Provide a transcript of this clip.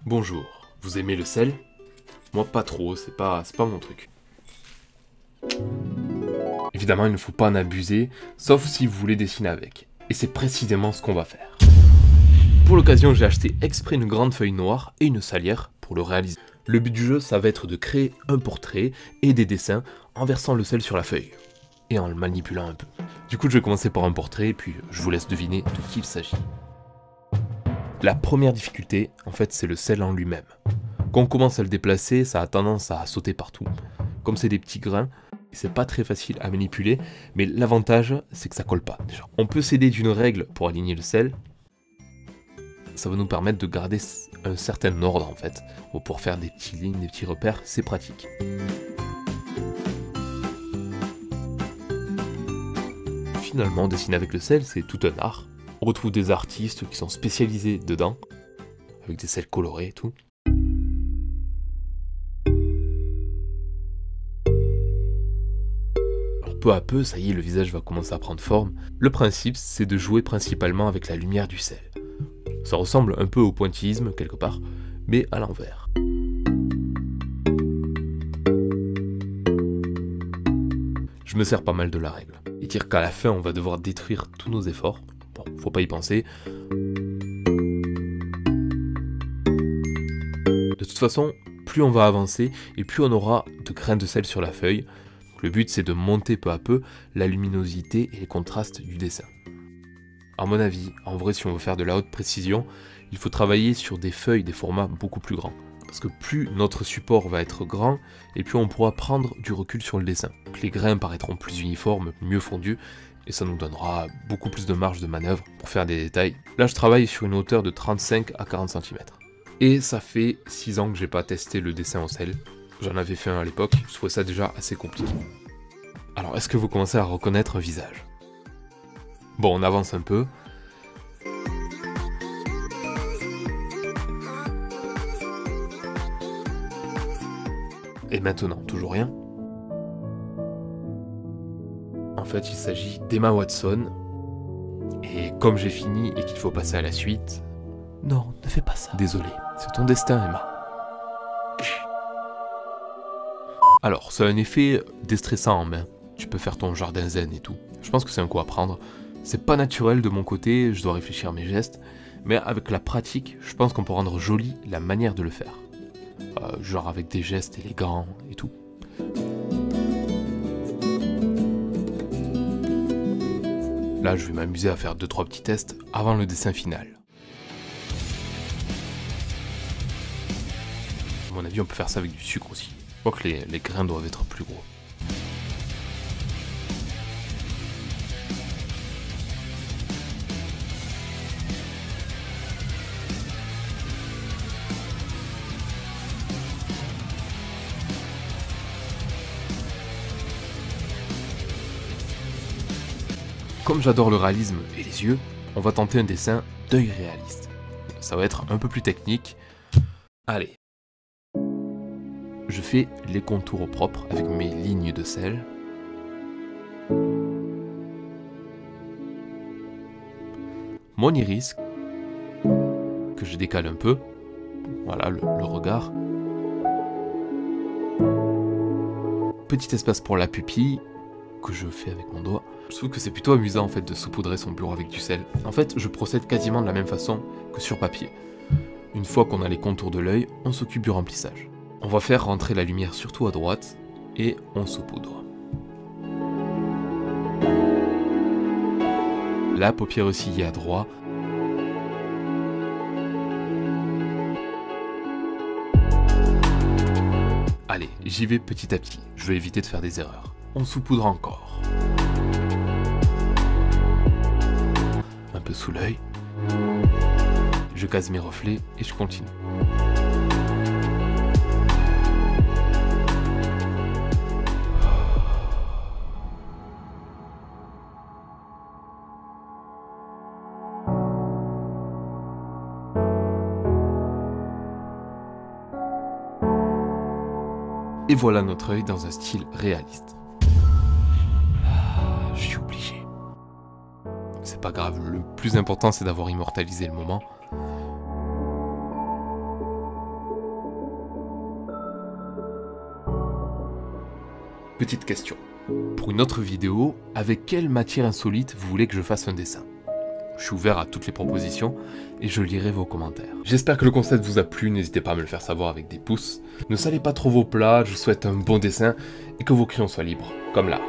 Bonjour, vous aimez le sel? Moi pas trop, c'est pas mon truc. Évidemment il ne faut pas en abuser, sauf si vous voulez dessiner avec. Et c'est précisément ce qu'on va faire. Pour l'occasion j'ai acheté exprès une grande feuille noire et une salière pour le réaliser. Le but du jeu ça va être de créer un portrait et des dessins en versant le sel sur la feuille. Et en le manipulant un peu. Du coup je vais commencer par un portrait et puis je vous laisse deviner de qui il s'agit. La première difficulté, en fait, c'est le sel en lui-même. Quand on commence à le déplacer, ça a tendance à sauter partout. Comme c'est des petits grains, c'est pas très facile à manipuler, mais l'avantage, c'est que ça colle pas, déjà. On peut s'aider d'une règle pour aligner le sel. Ça va nous permettre de garder un certain ordre, en fait. Pour faire des petites lignes, des petits repères, c'est pratique. Finalement, dessiner avec le sel, c'est tout un art. On retrouve des artistes qui sont spécialisés dedans, avec des sels colorés et tout. Alors peu à peu, ça y est, le visage va commencer à prendre forme. Le principe, c'est de jouer principalement avec la lumière du sel. Ça ressemble un peu au pointillisme, quelque part, mais à l'envers. Je me sers pas mal de la règle. Et dire qu'à la fin, on va devoir détruire tous nos efforts. Bon, faut pas y penser. De toute façon, plus on va avancer et plus on aura de grains de sel sur la feuille. Le but c'est de monter peu à peu la luminosité et les contrastes du dessin. À mon avis, en vrai si on veut faire de la haute précision, il faut travailler sur des feuilles des formats beaucoup plus grands. Parce que plus notre support va être grand, et plus on pourra prendre du recul sur le dessin. Donc les grains paraîtront plus uniformes, mieux fondus, et ça nous donnera beaucoup plus de marge de manœuvre pour faire des détails. Là je travaille sur une hauteur de 35 à 40 cm. Et ça fait 6 ans que j'ai pas testé le dessin au sel. J'en avais fait un à l'époque, je trouvais ça déjà assez compliqué. Alors est-ce que vous commencez à reconnaître un visage? Bon, on avance un peu. Et maintenant, toujours rien. En fait, il s'agit d'Emma Watson. Et comme j'ai fini et qu'il faut passer à la suite... Non, ne fais pas ça. Désolé, c'est ton destin, Emma. Alors, ça a un effet déstressant en main. Tu peux faire ton jardin zen et tout. Je pense que c'est un coup à prendre. C'est pas naturel de mon côté, je dois réfléchir à mes gestes. Mais avec la pratique, je pense qu'on peut rendre jolie la manière de le faire. Genre avec des gestes élégants et tout. Là, je vais m'amuser à faire 2-3 petits tests avant le dessin final. À mon avis, on peut faire ça avec du sucre aussi. Je crois que les grains doivent être plus gros. Comme j'adore le réalisme et les yeux, on va tenter un dessin d'œil réaliste. Ça va être un peu plus technique. Allez. Je fais les contours au propre avec mes lignes de sel. Mon iris, que je décale un peu. Voilà le regard. Petit espace pour la pupille, que je fais avec mon doigt. Je trouve que c'est plutôt amusant en fait de saupoudrer son bureau avec du sel. En fait, je procède quasiment de la même façon que sur papier. Une fois qu'on a les contours de l'œil, on s'occupe du remplissage. On va faire rentrer la lumière surtout à droite et on saupoudre. La paupière oscillée à droite. Allez, j'y vais petit à petit. Je vais éviter de faire des erreurs. On saupoudre encore. Un peu sous l'œil. Je case mes reflets et je continue. Et voilà notre œil dans un style réaliste. Je suis obligé. C'est pas grave, le plus important c'est d'avoir immortalisé le moment. Petite question. Pour une autre vidéo, avec quelle matière insolite vous voulez que je fasse un dessin? Je suis ouvert à toutes les propositions et je lirai vos commentaires. J'espère que le concept vous a plu, n'hésitez pas à me le faire savoir avec des pouces. Ne salez pas trop vos plats, je vous souhaite un bon dessin et que vos crayons soient libres, comme l'art.